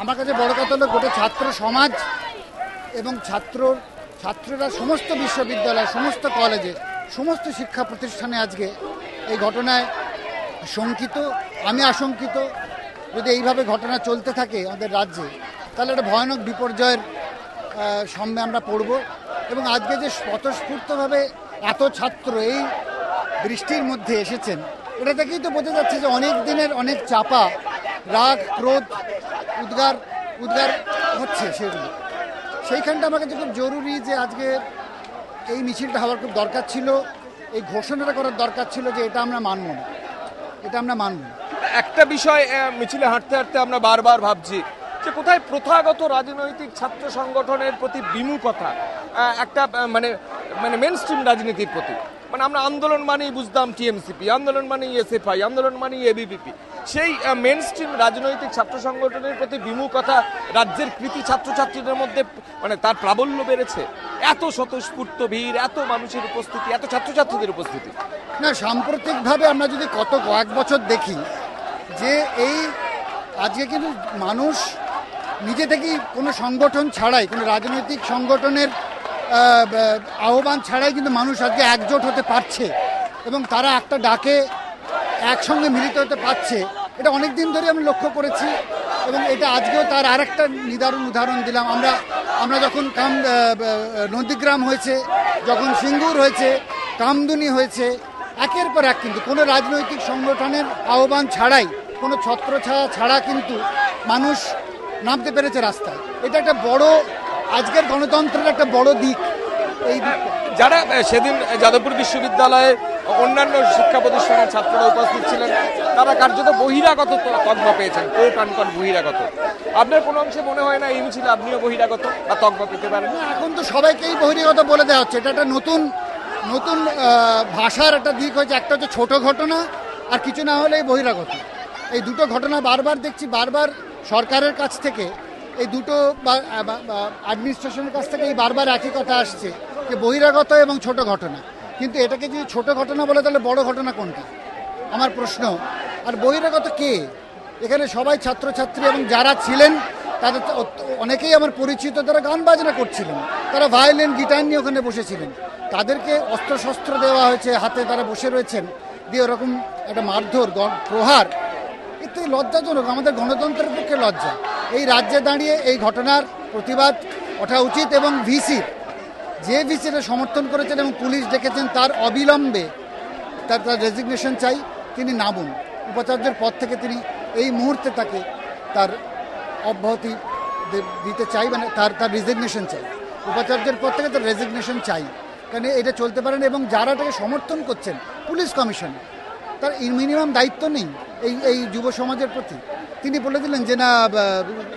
আমার কাছে বড় কথা হলো গোটা ছাত্র সমাজ এবং ছাত্ররা সমস্ত বিশ্ববিদ্যালয়, সমস্ত কলেজে, সমস্ত শিক্ষা প্রতিষ্ঠানে আজকে এই ঘটনায় শঙ্কিত। আমি আশঙ্কিত, যদি এইভাবে ঘটনা চলতে থাকে আমাদের রাজ্যে, তাহলে একটা ভয়ানক বিপর্যয়ের সামনে আমরা পড়ব। এবং আজকে যে স্বতঃস্ফূর্তভাবে এত ছাত্র এই বৃষ্টির মধ্যে এসেছেন, এটা থেকেই তো বোঝা যাচ্ছে যে অনেক দিনের অনেক চাপা রাগ, ক্রোধ, উদ্গার হচ্ছে সেগুলো। সেইখানটা আমার কাছে খুব জরুরি যে আজকে এই মিছিলটা হওয়ার খুব দরকার ছিল, এই ঘোষণাটা করার দরকার ছিল যে এটা আমরা মানব না, এটা আমরা মানব না। একটা বিষয় মিছিলে হাঁটতে হাঁটতে আমরা বারবার ভাবছি যে কোথায় প্রথাগত রাজনৈতিক ছাত্র সংগঠনের প্রতি বিমুখতা, একটা মানে মেন স্ট্রিম রাজনীতির প্রতি। মানে আমরা আন্দোলন মানেই বুঝতাম টিএমসিপি, আন্দোলন মানেই এসএফআই, আন্দোলন মানেই এবিভিপি। সেই মেন স্ট্রিম রাজনৈতিক ছাত্র সংগঠনের প্রতি বিমুখতা রাজ্যের কৃতি ছাত্রছাত্রীদের মধ্যে মানে তার প্রাবল্য বেড়েছে। এত স্বতঃস্ফূর্ত ভিড়, এত মানুষের উপস্থিতি, এত ছাত্রছাত্রীদের উপস্থিতি। না, সাম্প্রতিকভাবে আমরা যদি কয়েক বছর দেখি যে এই আজকে কিন্তু মানুষ নিজে থেকেই কোনো সংগঠন ছাড়াই, কোনো রাজনৈতিক সংগঠনের আহ্বান ছাড়াই কিন্তু মানুষ আজকে একজোট হতে পারছে এবং তারা একটা ডাকে একসঙ্গে মিলিত হতে পারছে। এটা অনেক দিন ধরে আমি লক্ষ্য করেছি এবং এটা আজকেও তার আরেকটা উদাহরণ দিলাম। আমরা যখন নন্দীগ্রাম হয়েছে, যখন সিঙ্গুর হয়েছে, কামদুনি হয়েছে, একের পর এক কিন্তু কোনো রাজনৈতিক সংগঠনের আহ্বান ছাড়াই, কোনো ছত্রছায়া ছাড়া কিন্তু মানুষ নামতে পেরেছে রাস্তায়। এটা একটা বড়, আজকের গণতন্ত্রের একটা বড় দিক। এই যারা সেদিন যাদবপুর বিশ্ববিদ্যালয়ে অন্যান্য শিক্ষা প্রতিষ্ঠানের ছাত্ররা উপস্থিত ছিলেন, তারা কার্যত বহিরাগত তকমা পেয়েছেন, কোট আনকোট বহিরাগত। আপনার কোনো অংশে মনে হয় না এই মিছিলে আপনিও বহিরাগত বা তকমা পেতে পারেন? এখন তো সবাইকেই বহিরাগত বলে দেওয়া হচ্ছে। এটা একটা নতুন ভাষার একটা দিক হয়েছে। একটা হচ্ছে ছোট ঘটনা, আর কিছু না হলেই বহিরাগত। এই দুটো ঘটনা বারবার দেখছি, বারবার সরকারের কাছ থেকে, এই দুটো অ্যাডমিনিস্ট্রেশনের কাছ থেকে এই বারবার একই কথা আসছে যে বহিরাগত এবং ছোট ঘটনা। কিন্তু এটাকে যদি ছোট ঘটনা বলে তাহলে বড় ঘটনা কোনটা, আমার প্রশ্ন। আর বহিরাগত কে? এখানে সবাই ছাত্রছাত্রী এবং যারা ছিলেন তাদের অনেকেই আমার পরিচিত, তারা গান বাজনা করছিলেন, তারা ভায়োলিন, গিটার নিয়ে ওখানে বসেছিলেন। তাদেরকে অস্ত্রশস্ত্র দেওয়া হয়েছে হাতে, তারা বসে রয়েছেন, দিয়ে ওরকম একটা মারধর, প্রহার, এতে লজ্জাজনক, আমাদের গণতন্ত্রের পক্ষে লজ্জা। এই রাজ্যে দাঁড়িয়ে এই ঘটনার প্রতিবাদ ওঠা উচিত এবং যে ভিসিটা সমর্থন করেছেন এবং পুলিশ ডেকেছেন তার অবিলম্বে তার রেজিগনেশন চাই। তিনি নামুন উপাচার্যের পদ থেকে, তিনি এই মুহূর্তে তার অব্যাহতি দিতে চাই, মানে তার রেজিগনেশন চাই। উপাচার্যের পদ থেকে তার রেজিগনেশন চাই, কারণ এটা চলতে পারেন। এবং যারা এটাকে সমর্থন করছেন, পুলিশ কমিশন, তার মিনিমাম দায়িত্ব নেই এই যুব সমাজের প্রতি? তিনি বলে দিলেন যে না,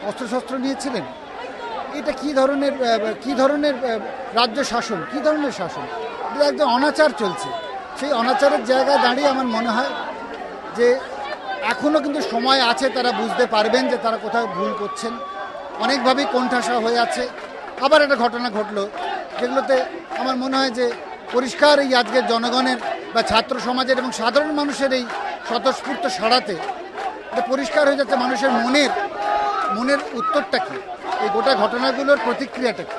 অস্ত্রশস্ত্র নিয়েছিলেন। এটা কি ধরনের রাজ্য শাসন, কি ধরনের শাসন? এটা একদম অনাচার চলছে। সেই অনাচারের জায়গায় দাঁড়িয়ে আমার মনে হয় যে এখনও কিন্তু সময় আছে, তারা বুঝতে পারবেন যে তারা কোথাও ভুল করছেন। অনেকভাবেই কোণঠাসা হয়ে আছে। আবার একটা ঘটনা ঘটলো যেগুলোতে আমার মনে হয় যে পরিষ্কার এই আজকের জনগণের বা ছাত্র সমাজের এবং সাধারণ মানুষের এই স্বতঃস্ফূর্ত সাড়াতে এটা পরিষ্কার হয়ে যাচ্ছে মানুষের মনের উত্তরটা কি, এই গোটা ঘটনাগুলোর প্রতিক্রিয়াটা কি।